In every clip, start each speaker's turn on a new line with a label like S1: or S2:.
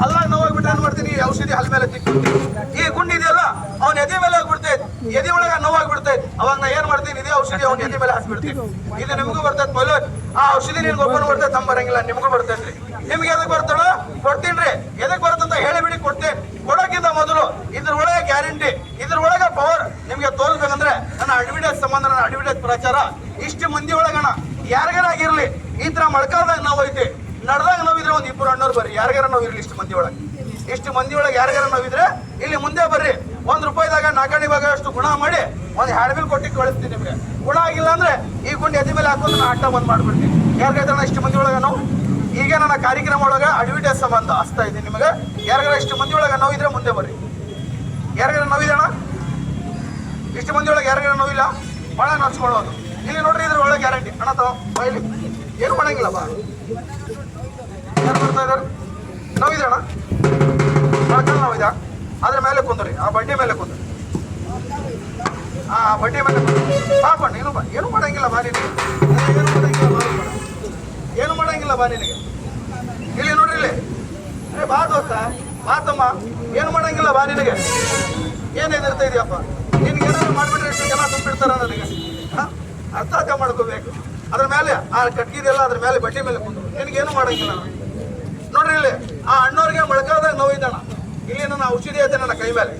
S1: ಅಲ್ಲ ನೋವಾಗ್ಬಿಟ್ರೆ ಏನ್ ಮಾಡ್ತೀನಿ, ಈ ಔಷಧಿ ಹಲ್ ಮೇಲೆ ತಿಕ್ಬಿಡ್ತೀನಿ. ಈ ಗುಂಡಿ ಇದೆಯಲ್ಲ ಅವ್ನ ಎದೆ ಮೇಲೆ ಹೋಗ್ಬಿಡ್ತೈತೆ, ಎದೆ ಒಳಗ ನೋವಾಗ್ಬಿಡ್ತೈತೆ. ಅವಾಗ ನಾ ಏನ್ ಮಾಡ್ತೀನಿ, ಇದೇ ಔಷಧಿ ಅವ್ನ ಎದೆ ಮೇಲೆ ಹಾಕ್ಬಿಡ್ತೀನಿ. ಇದು ನಿಮ್ಗೂ ಬರ್ತೈತೆ ಮೊದಲು. ಆ ಔಷಧಿ ನಿನ್ಗೆ ಒಬ್ಬನು ಬರ್ತೈತೆ, ತಮ್ಮ ಬರಂಗಿಲ್ಲ, ನಿಮ್ಗೂ ಬರ್ತೈತ್ರಿ. ನಿಮ್ಗೆ ಎದಕ್ ಬರ್ತಾಳ ಕೊಡ್ತೀನ್ರಿ, ಎದಕ್ ಬರ್ತಂತ ಹೇಳಿಬಿಡಿ ಕೊಡ್ತೇನೆ. ಕೊಡೋಕ್ಕಿಂತ ಮೊದಲು ಇದ್ರೊಳಗೆ ಗ್ಯಾರಂಟಿ, ಇದ್ರೊಳಗೆ ಪವರ್ ನಿಮ್ಗೆ ತೋರಿಸ್ಬೇಕಂದ್ರೆ ನನ್ನ ಅಡ್ವರ್ಟೈಸ್ ಸಂಬಂಧ, ನನ್ನ ಅಡ್ವರ್ಟೈಸ್ ಪ್ರಚಾರ ಇಷ್ಟು ಮಂದಿ ಒಳಗಣ ಯಾರಿಗಾರಾಗಿರ್ಲಿ ಈ ತರ ಮೊಳಕಾಲ್ದಾಗ ನೋವು ಐತಿ, ನಡ್ದಾಗ ನೋವಿದ್ರೆ ಒಂದ್ ಇಬ್ಬರು ಅಣ್ಣವ್ರು ಬರ್ರಿ, ಯಾರಿಗಾರ ನೋವಿರ್ಲಿ ಇಷ್ಟು ಮಂದಿ ಒಳಗೆ, ಇಷ್ಟು ಮಂದಿ ಒಳಗೆ ಯಾರಿಗಾರ ನೋವಿದ್ರೆ ಇಲ್ಲಿ ಮುಂದೆ ಬರ್ರಿ. ₹1 ನಾಲ್ಕಣಿ ಭಾಗ ಅಷ್ಟು ಗುಣ ಮಾಡಿ ಒಂದು ಹ್ಯಾಡ್ಬಿಲ್ ಕೊಟ್ಟು ಕಳಿಸ್ತೀನಿ. ನಿಮ್ಗೆ ಗುಣ ಆಗಿಲ್ಲ ಅಂದ್ರೆ ಈ ಗುಂಡಿ ಎದೆ ಮೇಲೆ ಹಾಕೊಂಡು ನಾನು ಅಡ್ಡ ಬಂದ್ ಮಾಡ್ಬಿಡ್ತೀನಿ. ಯಾರಿಗಾದ್ರೆ ಇಷ್ಟು ಮಂದಿ ಒಳಗ ನೋವು, ಈಗ ನನ್ನ ಕಾರ್ಯಕ್ರಮ ಒಳಗೆ ಅಡ್ವರ್ಟೈಸ್ ಸಂಬಂಧ ಹಚ್ತಾ ಇದ್ದೀನಿ ನಿಮಗೆ. ಯಾರಿಗಾರ ಇಷ್ಟು ಮಂದಿ ಒಳಗೆ ನೋವಿದ್ರೆ ಮುಂದೆ ಬರ್ರಿ. ಯಾರಿಗಾರ ನೋವಿದೆ ಅಣ್ಣ, ಇಷ್ಟು ಮಂದಿ ಒಳಗೆ ಯಾರಿಗಾರ ನೋವಿಲ್ಲ, ಭಾಳ ನಡ್ಸ್ಕೊಳ್ಳೋದು. ಇಲ್ಲಿ ನೋಡ್ರಿ, ಇದ್ರ ಒಳಗೆ ಗ್ಯಾರಂಟಿ. ಅಣ್ಣ ತಗೋ ಬೈಲಿ, ಏನು ಮಾಡಂಗಿಲ್ಲ ಬಾ. ಯಾರು ಬರ್ತಾ ಇದಾರೆ, ನೋವಿದೆ ಅಣ್ಣ, ಮೊಳಕಾಲು ನೋವಿದೆ, ಅದ್ರ ಮೇಲೆ ಕುಂದ್ರಿ, ಆ ಬಂಡಿ ಮೇಲೆ ಕುಂದ್ರಿ, ಆ ಬಂಡಿ ಮೇಲೆ ಪಾಪ ನೀನು ಬಾ, ಏನು ಮಾಡಂಗಿಲ್ಲ ಬಾ ನಿನಗೆ, ಏನು ಮಾಡಂಗಿಲ್ಲ ಬಾ, ಏನು ಮಾಡಂಗಿಲ್ಲ ಬಾ ನಿನಗೆ. ಇಲ್ಲಿ ನೋಡ್ರಿ, ಇಲ್ಲಿ ಬಾ ದೋಸ್ತ, ಮಾತಮ್ಮ, ಏನು ಮಾಡಂಗಿಲ್ಲ ಬಾ ನಿನಗೆ. ಏನು ಎದಿರ್ತಾ ಇದೆಯಪ್ಪ, ನಿನ್ಗೆ ಏನಾದ್ರು ಮಾಡ್ಬಿಟ್ರೆ ಎಷ್ಟು ಜನ ತುಂಬಿಡ್ತಾರ ನನಗೆ. ಅರ್ಥ ಮಾಡ್ಕೋಬೇಕು. ಅದ್ರ ಮೇಲೆ ಆ ಕಟ್ಗಿದೆಲ್ಲ ಅದ್ರ ಮೇಲೆ ಬಡ್ಡಿ ಮೇಲೆ ಕುಂದ್ರು, ನಿನಗೇನು ಮಾಡಂಗಿಲ್ಲ. ನೋಡ್ರಿ ಇಲ್ಲಿ ಆ ಅಣ್ಣವ್ರಿಗೆ ಮೊಳಕಾಲ್ದಾಗ ನೋವಿದ್ದಣ, ಇಲ್ಲಿ ನನ್ನ ಔಷಧಿ ಐತೆ ನನ್ನ ಕೈ ಮೇಲೆ,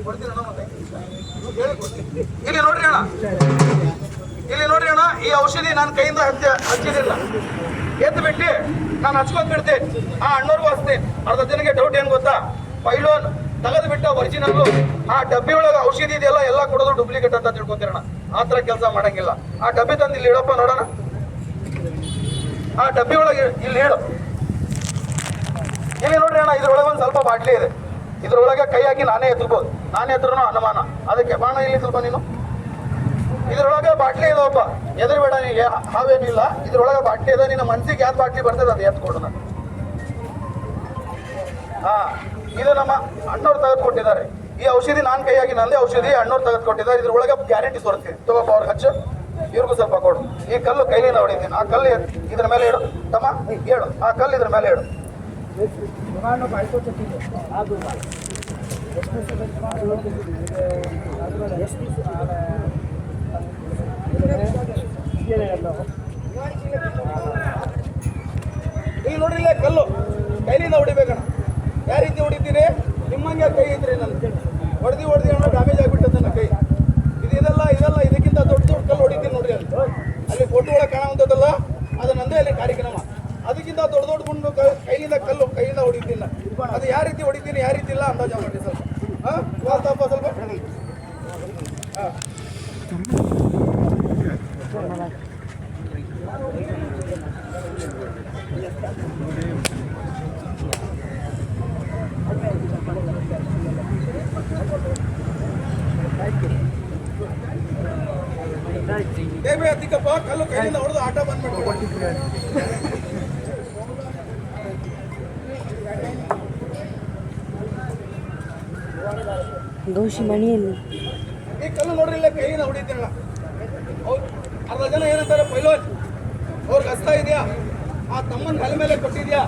S1: ಕೊಡ್ತೀನಿ ಅಣ್ಣ, ಮತ್ತೆ ಇಲ್ಲಿ ನೋಡ್ರಿ ಅಣ್ಣ, ಇಲ್ಲಿ ನೋಡ್ರಿ ಅಣ್ಣ, ಈ ಔಷಧಿ ನನ್ನ ಕೈಯಿಂದ ಹಚ್ಚಿದಿಲ್ಲ, ಎದ್ದು ಬಿಟ್ಟು ನಾನು ಹಚ್ಕೊಂಡ್ ಬಿಡ್ತೇನೆ. ಆ ಅಣ್ಣವ್ರಿಗೂ ಹಚ್ತೇನೆ. ಅರ್ಧ ಜನಕ್ಕೆ ಡೌಟ್ ಏನ್ ಗೊತ್ತಾ, ಪೈಲೋನ್ ತೆಗೆದು ಬಿಟ್ಟ ಒರಿಜಿನಲ್ ಆ ಡಬ್ಬಿ ಒಳಗೆ ಔಷಧಿ ಇದೆಯಲ್ಲ ಎಲ್ಲ ಕೊಡೋದು ಡೂಪ್ಲಿಕೇಟ್ ಅಂತ ತಿಳ್ಕೊತೀರಣ. ಆ ಥರ ಕೆಲಸ ಮಾಡಂಗಿಲ್ಲ. ಆ ಡಬ್ಬಿ ತಂದು ಇಲ್ಲಿ ಇಡಪ್ಪ ನೋಡೋಣ, ಆ ಡಬ್ಬಿ ಒಳಗೆ ಇಲ್ಲಿ ಹೇಳು. ಇಲ್ಲಿ ನೋಡ್ರಿ ಅಣ್ಣ, ಇದ್ರೊಳಗೆ ಒಂದು ಸ್ವಲ್ಪ ಬಾಟ್ಲಿ ಇದೆ, ಇದ್ರೊಳಗೆ ಕೈ ಹಾಕಿ ನಾನೇ ಎತ್ತಬಹುದು, ನಾನೇ ಎತ್ತರೂ ಅನುಮಾನ. ಅದಕ್ಕೆ ಬಾಣ ಇಲ್ಲಿ ಸ್ವಲ್ಪ ನೀನು, ಇದ್ರೊಳಗೆ ಬಾಟ್ಲಿ ಇದೆ, ಒಬ್ಬ ಎದುರು ಬೇಡ, ನೀನು ಹಾವೇನಿಲ್ಲ, ಇದ್ರೊಳಗೆ ಬಾಟ್ಲಿ ಇದೆ, ನಿನ್ನ ಮನ್ಸಿಗೆ ಯಾವ್ದು ಬಾಟ್ಲಿ ಬರ್ತದೆ ಅದು ಎತ್ಕೊಡು ನಾನು. ಹಾ, ಇದು ನಮ್ಮ ಅಣ್ಣವ್ರು ತೆಗೆದುಕೊಟ್ಟಿದ್ದಾರೆ. ಈ ಔಷಧಿ ನಾನು ಕೈಯಾಗಿ ನಂದೇ ಔಷಧಿ ಅಣ್ಣವ್ರು ತೆಗೆದುಕೊಟ್ಟಿದ್ದಾರೆ. ಇದ್ರೊಳಗೆ ಗ್ಯಾರಂಟಿ ತೋರಿಸ್ತೀನಿ, ತಗೋಪ್ಪ ಅವ್ರಿಗೆ ಹಚ್ಚು, ಇವ್ರಿಗೂ ಸ್ವಲ್ಪ ಕೊಡು. ಈ ಕಲ್ಲು ಕೈಲಿಂದ ಹೊಡಿತೀನಿ, ಆ ಕಲ್ಲು ಇದ್ರ ಮೇಲೆ ಇಡು ತಮ್ಮ, ಹೇಳು, ಆ ಕಲ್ಲು ಇದ್ರ ಮೇಲೆ ಇಡು. ಈಗ ನೋಡ್ರಿ, ಇಲ್ಲ ಕಲ್ಲು ಕೈಲಿಂದ ಹೊಡಿಬೇಕಣ್ಣ. ಯಾವ ರೀತಿ ಹೊಡಿತೀರಿ, ನಿಮ್ಮಂಗೆ ಕೈ ಇದ್ರಿ ನನ್ನ ಹೊಡೆದಿ ಅನ್ನೋ ಡ್ಯಾಮೇಜ್ ಆಗಿಬಿಟ್ಟದ ನನ್ನ ಕೈ. ಇದೆಲ್ಲ ಇದಕ್ಕಿಂತ ದೊಡ್ಡ ಕಲ್ಲು ಹೊಡಿತೀನಿ ನೋಡ್ರಿ. ಅಲ್ಲಿ ಫೋಟೋ ಒಳಗೆ ಕಾಣುವಂಥದ್ದಲ್ಲ, ಅದು ನಂದೇ ಅಲ್ಲಿ ಕಾರ್ಯಕ್ರಮ. ಅದಕ್ಕಿಂತ ದೊಡ್ಡ ಗುಂಡು ಕೈಯಿಂದ ಹೊಡಿತೀನಿ. ಅದು ಯಾವ ರೀತಿ ಹೊಡಿತೀನಿ, ಯಾವ ರೀತಿ ಇಲ್ಲ ಅಂದಾಜ ಮಾಡಿ ಸ್ವಲ್ಪ. ಸ್ವಲ್ಪ ದೇವೇ ಅತ್ತಿಕಪ್ಪ, ಕಲ್ಲು ಕೈಯಿಂದ ಹೊಡೆದು ಆಟ ಬಂದ್ ಮಾಡ್ಕೊಂಡು
S2: ಗೌಶಿ ಮಣಿಯಲ್ಲಿ
S1: ಈ ಕಲ್ಲು ನೋಡ್ರಿ, ಇಲ್ಲ ಕೈಯಿಂದ ಹೊಡಿತೀರಲ್ಲ. ಅರ್ಧ ಜನ ಏನಂತಾರೆ, ಪೈಲೋನ್ ಅವ್ರಿಗೆ ಹಸ್ತಾ ಇದೆಯಾ, ಆ ತಮ್ಮನ ಹಲ ಮೇಲೆ ಕೊಟ್ಟಿದ್ಯಾ,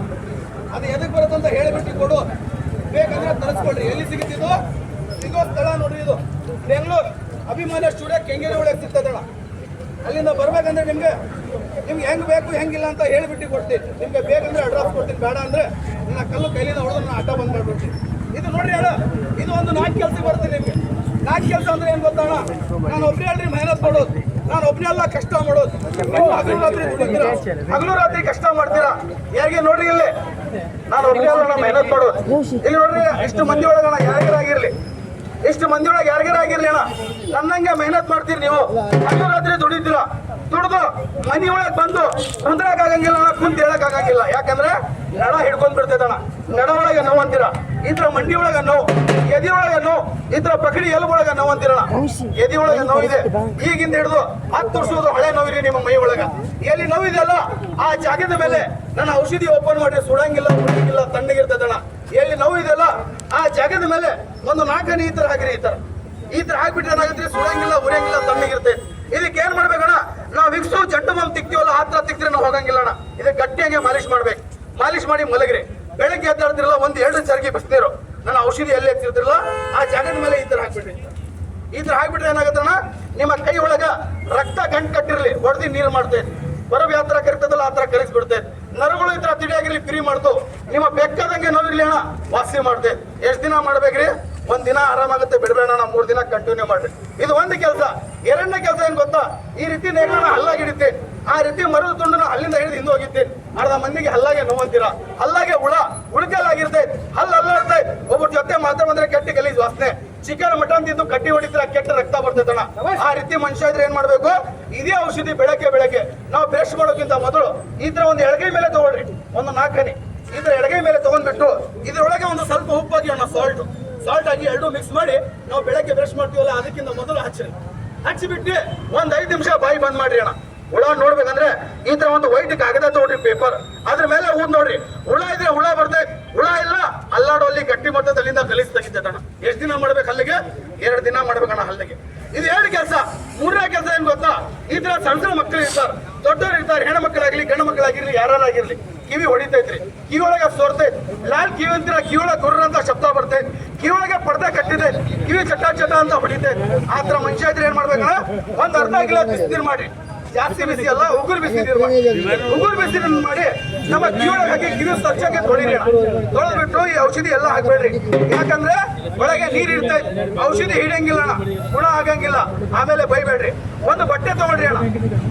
S1: ಅದು ಎದಕ್ಕೆ ಬರುತ್ತಂತ ಹೇಳಿಬಿಟ್ಟು ಕೊಡು, ಬೇಕಂದ್ರೆ ತರಿಸ್ಕೊಳ್ರಿ. ಎಲ್ಲಿ ಸಿಗುತ್ತಿದ್ದು, ಸಿಗೋ ಸ್ಥಳ ನೋಡ್ರಿ, ಇದು ಬೆಂಗಳೂರು ಅಭಿಮಾನ ಸ್ಟುಡಿಯೋ ಕೆಂಗೇರಿ ಒಳಗೆ ಸಿಗ್ತದಣ್ಣ. ಅಲ್ಲಿಂದ ಬರ್ಬೇಕಂದ್ರೆ ನಿಮ್ಗೆ ಹೆಂಗ್ ಬೇಕು ಹೆಂಗಿಲ್ಲ ಅಂತ ಹೇಳಿಬಿಟ್ಟು ಕೊಡ್ತೀನಿ. ನಿಮ್ಗೆ ಬೇಕಂದ್ರೆ ಅಡ್ರೆಸ್ ಕೊಡ್ತೀನಿ, ಬೇಡ ಅಂದ್ರೆ ನನ್ನ ಕಲ್ಲು ಕೈಲಿಂದ ಹೊಡೆದು ನಾನು ಆಟ ಬಂದ್ ಮಾಡ್ಬಿಡ್ತೀನಿ. ಇದು ನೋಡ್ರಿ ಅಣ್ಣ, ಇದು ಒಂದು 4 ಕೆಲಸ ಬರ್ತೀನಿ ನಿಮ್ಗೆ. 4 ಕೆಲಸ ಅಂದ್ರೆ ಏನ್ ಗೊತ್ತಣ್ಣ, ನಾನು ಒಬ್ಬನೇ ಅಲ್ರಿ ಮೆಹನತ್ ಮಾಡೋದು, ನಾನು ಒಬ್ಬನೇ ಅಲ್ಲ ಕಷ್ಟ ಮಾಡೋದು. ಹಗಲು ರಾತ್ರಿ ಕಷ್ಟ ಮಾಡ್ತೀರಾ, ಹೇಗೆ ನೋಡ್ರಿ ಇಲ್ಲಿ ನಾನು ಒಬ್ಬನೇ ಅಲ್ಲ ಮೆಹನತ್ ಮಾಡೋದು. ಇಲ್ಲಿ ನೋಡ್ರಿ, ಇಷ್ಟು ಮಂದಿ ಒಳಗಣ ಯಾರಿಗಾರಾಗಿರ್ಲಿ, ಇಷ್ಟು ಮಂದಿ ಒಳಗೆ ಯಾರಿಗಾರಾಗಿರ್ಲಿ ಅಣ್ಣ, ನನ್ನಂಗೆ ಮೆಹನತ್ ಮಾಡ್ತೀರಿ ನೀವು. ಹಗಲು ರಾತ್ರಿ ದುಡಿತೀರಾ, ದುಡ್ದು ಮನಿ ಒಳಗೆ ಬಂದು ಕುಂದ್ರಕ್ಕಾಗಂಗಿಲ್ಲ, ಕುಂತ ಹೇಳಕ್ಕಾಗಂಗಿಲ್ಲ. ಯಾಕಂದ್ರೆ ನಡ ಹಿಡ್ಕೊಂಡ್ ಬಿಡ್ತೈತಣ್ಣ. ನಡ ಒಳಗೆ ನೋವು ಅಂತೀರ, ಇದ್ರ ಮಂಡಿ ಒಳಗೆ ನೋವು, ಎದಿ ಒಳಗೆ ನೋವು, ಇದ್ರ ಪಕಡಿ ಎಲ್ ಒಳಗೆ ನೋವು ಅಂತೀರಣ. ಎದಿ ಒಳಗೆ ನೋವಿದೆ, ಈಗಿಂದ ಹಿಡಿದು 10 ವರ್ಷದ ಹಳೆ ನೋವಿರಿ ನಿಮ್ಮ ಮೈ ಒಳಗ. ಎಲ್ಲಿ ನೋವಿದೆ ಅಲ್ಲ ಆ ಜಾಗದ ಮೇಲೆ ನನ್ನ ಔಷಧಿ ಓಪನ್ ಮಾಡಿ ಸುಡಂಗಿಲ್ಲ, ಮುಡಂಗಿಲ್ಲ, ತಣ್ಣಗಿರ್ತದಣ್ಣ. ಎಲ್ಲಿ ನೋವಿದೆ ಅಲ್ಲ ಆ ಜಾಗದ ಮೇಲೆ ಒಂದು 4 ಹನಿ ಈ ತರ ಹಾಕಿರಿ, ಈ ತರ ಹಾಕ್ಬಿಟ್ರೆ ಏನಾಗುತ್ತೆ, ಸುಡಂಗಿಲ್ಲ, ಉರಿಯಂಗಿಲ್ಲ, ತಣ್ಣಗಿರುತ್ತೆ. ಇದಕ್ಕೆ ಏನ್ ಮಾಡ್ಬೇಕಣ್ಣ, ನಾವು ವಿಕ್ಸು ಜಂಡು ಬಾಂಬ್ ತಿಕ್ತೀವಲ್ಲ, ಆ ತರ ತಿಕ್ತಿದ್ರೆ ನಾವು ಹೋಗಂಗಿಲ್ಲ ಅಣ್ಣ. ಇದಕ್ಕೆ ಗಟ್ಟಿಯಾಗಿ ಮಾಲಿಶ್ ಮಾಡ್ಬೇಕು. ಮಾಲಿಶ್ ಮಾಡಿ ಮಲಗ್ರಿ. ಬೆಳಗ್ಗೆ ಎದ್ದಾಡ್ತಿರಲ್ಲ ಒಂದ್ 2 ಚರಗಿ ಬಿಸ್ನೀರು ನನ್ನ ಔಷಧಿ ಎಲ್ಲಿ ಎತ್ತಿರ್ತಿರಲ್ಲ ಆ ಜಾಗದ ಮೇಲೆ ಈ ತರ ಹಾಕ್ಬಿಡ್ರಿ. ಈ ತರ ಹಾಕ್ಬಿಟ್ರೆ ಏನಾಗತ್ತಣ್ಣ, ನಿಮ್ಮ ಕೈ ಒಳಗ ರಕ್ತ ಗಂಟು ಕಟ್ಟಿರ್ಲಿ ಹೊಡೆದಿ ನೀರು ಮಾಡ್ತೈತಿ. ಬರಬ್ ಯಾವ ತರ ಕರಿತದಲ್ಲ ಆ ತರ ಕರಿಸ್ಬಿಡ್ತೈತಿ. ನರಗಳು ಈ ತರ ತಿಳಿಯಾಗಿರ್ಲಿ ಫ್ರೀ ಮಾಡ್ತಾವ. ನಿಮ್ಮ ಬೆಕ್ಕದಂಗೆ ನೋವಿರ್ಲಿ ಅಣ್ಣ ವಾಸಿ ಮಾಡ್ತೈತಿ. ಎಷ್ಟ್ ದಿನ ಮಾಡ್ಬೇಕ್ರಿ? 1 ದಿನ ಆರಾಮಾಗುತ್ತೆ, ಬಿಡಬೇಡ ಅಣ್ಣ, 3 ದಿನ ಕಂಟಿನ್ಯೂ ಮಾಡ್ರಿ. ಇದು ಒಂದು ಕೆಲಸ. ಎರಡನೇ ಕೆಲಸ ಏನ್ ಗೊತ್ತಾ, ಈ ರೀತಿ ನೇರನ ಹಲ್ಲಾಗಿಡುತ್ತೆ. ಆ ರೀತಿ ಮರದ ತುಂಡನ ಹಲ್ಲಿಂದ ಹಿಡಿದು ಹಿಂದೆ ಹೋಗಿದ್ದೇನೆ. ಅರ್ಧ ಮಂದಿಗೆ ಹಲ್ಲಾಗೆ ನೋವಂತೀರ, ಹಲ್ಲಾಗೆ ಉಳ್ಕಲ್ಲಾಗಿರ್ತೈತಿ, ಹಲ್ಲು ಅಲ್ಲಾಡ್ತೈತಿ. ಒಬ್ಬರ ಜೊತೆ ಮಾತಾಡಂದ್ರೆ ಕೆಟ್ಟ ಗಲೀಜ್ ವಾಸನೆ. ಚಿಕನ್ ಮಟನ್ ತಿಂದು ಕಟ್ಟಿ ಹೊಡಿತೀರ, ಕೆಟ್ಟ ರಕ್ತ ಬರ್ತೈತಣ್ಣ. ಆ ರೀತಿ ಮನುಷ್ಯ ಇದ್ರೆ ಏನ್ ಮಾಡ್ಬೇಕು, ಇದೇ ಔಷಧಿ ಬೆಳಗ್ಗೆ ನಾವು ಬ್ರಷ್ ಮಾಡೋಕ್ಕಿಂತ ಮೊದಲು ಈ ತರ ಒಂದು ಎಡಗೈ ಮೇಲೆ ತಗೊಳ್ರಿ, ಒಂದು 4 ಹನಿ ಇದ್ರ ಎಡಗೈ ಮೇಲೆ ತಗೊಂಡ್ಬಿಟ್ಟು ಇದ್ರೊಳಗೆ ಒಂದು ಸ್ವಲ್ಪ ಉಪ್ಪಾಗಿ ಅಣ್ಣ ಸಾಲ್ಟ್ ಆಗಿ 2 ಮಿಕ್ಸ್ ಮಾಡಿ ನಾವು ಬೆಳಗ್ಗೆ ಬ್ರಷ್ ಮಾಡ್ತೀವಲ್ಲ ಅದಕ್ಕಿಂತ ಮೊದಲು ಹಚ್ಚಿಬಿಟ್ಟು ಒಂದ್ 5 ನಿಮಿಷ ಬಾಯಿ ಬಂದ್ ಮಾಡ್ರಿ ಅಣ್ಣ. ಹುಳ ನೋಡ್ಬೇಕಂದ್ರೆ ಈ ತರ ಒಂದು ವೈಟ್ ಕಾಗದ ತಗೊಳ್ರಿ, ಪೇಪರ್, ಅದ್ರ ಮೇಲೆ ಊದ್ ನೋಡ್ರಿ. ಹುಳ ಇದ್ರೆ ಹುಳ ಬರ್ತೈತೆ, ಹುಳ ಇಲ್ಲ ಅಲ್ಲಾಡೋಲ್ಲಿ ಗಟ್ಟಿ ಬರ್ತೈತೆ, ಅಲ್ಲಿಂದ ಗಲೀಜ್ ತೆಗಿತೈತಣ್ಣ. ಎಷ್ಟ್ ದಿನ ಮಾಡ್ಬೇಕು ಹಲ್ಲಿಗೆ? 2 ದಿನ ಮಾಡ್ಬೇಕಣ್ಣ ಹಲ್ಲಿಗೆ. ಇದು 2 ಕೆಲಸ. 3ನೇ ಕೆಲಸ ಏನ್ ಗೊತ್ತಾ, ಈ ತರ ಸಣ್ಣ ಮಕ್ಕಳು ಇರ್ತಾರೆ, ದೊಡ್ಡವ್ರು ಇರ್ತಾರೆ, ಹೆಣ್ಣು ಮಕ್ಕಳಾಗಿರ್ಲಿ ಗಂಡು ಮಕ್ಕಳಾಗಿರ್ಲಿ ಯಾರಾಗಿರ್ಲಿ, ಕಿವಿ ಹೊಡಿತೈತ್ರಿ, ಕಿವಿ ಒಳಗೆ ಸೋರ್ತೈತಿ. ಲಾಲ್ ಕಿವಿ ಅಂತೀರ, ಕಿವಿ ಒಳಗೆ ಗುರ್ರ ಅಂತ ಶಬ್ದ ಬರ್ತೈತಿ, ಕಿವಿ ಒಳಗೆ ಪರ್ದೆ ಕಟ್ಟಿದೈತಿ, ಕಿವಿ ಚಟ ಅಂತ ಹೊಡಿತೈತಿ. ಆ ತರ ಮನುಷ್ಯ ಇದ್ರೆ ಏನ್ ಮಾಡ್ಬೇಕಣ್ಣ, ಒಂದ್ ಅರ್ಧ ಗಿಲಾಸ್ ಬಿಸಿನೀರು ಮಾಡಿ, ಜಾಸ್ತಿ ಬಿಸಿ ಅಲ್ಲ, ಉಗುರು ಬಿಸಿನೀರು ಮಾಡಿ ನಮ್ಮ ಕಿವಿಯೊಳಗೆ ಹಾಕಿ ಕಿವಿ ಸ್ವಚ್ಛಕ್ಕೆ ತೊಳಿರಿ. ತೊಳೆದ್ಬಿಟ್ಟು ಈ ಔಷಧಿ ಎಲ್ಲ ಹಾಕ್ಬೇಡ್ರಿ. ಯಾಕಂದ್ರೆ ಒಳಗೆ ನೀರ್ ಇರ್ತೈತಿ, ಔಷಧಿ ಹಿಡಿಯಂಗಿಲ್ಲ ಅಣ್ಣ, ಗುಣ ಆಗಂಗಿಲ್ಲ. ಆಮೇಲೆ ಬೈಬೇಡ್ರಿ. ಒಂದು ಬಟ್ಟೆ ತಗೊಳ್ರಿ ಅಣ್ಣ,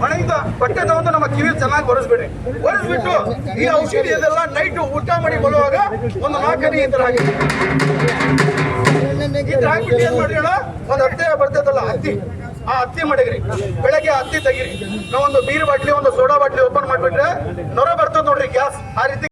S1: ಒಣಗಿದ ಬಟ್ಟೆ ತಗೊಂಡು ನಮ್ಮ ಕಿವಿ ಚೆನ್ನಾಗಿ ಒರೆಸ್ಬಿಡ್ರಿ. ಒರೆಸ್ಬಿಟ್ಟು ಈ ಔಷಧಿ ಇದೆಲ್ಲ ನೈಟ್ ಊಟ ಮಾಡಿ ಬರುವಾಗ ಒಂದು 4 ಹನಿ ಈ ತರ ಹಾಕಿ ಏನ್ ಮಾಡ್ರಿ ಅಣ್ಣ, ಒಂದು ಹತ್ತೆ ಬರ್ತೈತಲ್ಲ ಹತ್ತಿ, ಆ ಹತ್ತಿ ಮಡಗ್ರಿ. ಬೆಳಗ್ಗೆ ಹತ್ತಿ ತೆಗಿರಿ. ನಾವೊಂದು ಬೀರ್ ಬಾಟ್ಲಿ ಒಂದು ಸೋಡಾ ಬಾಟ್ಲಿ ಓಪನ್ ಮಾಡ್ಬಿಟ್ರೆ ನೊರ ಬರ್ತದ ನೋಡ್ರಿ, ಗ್ಯಾಸ್. ಆ ರೀತಿ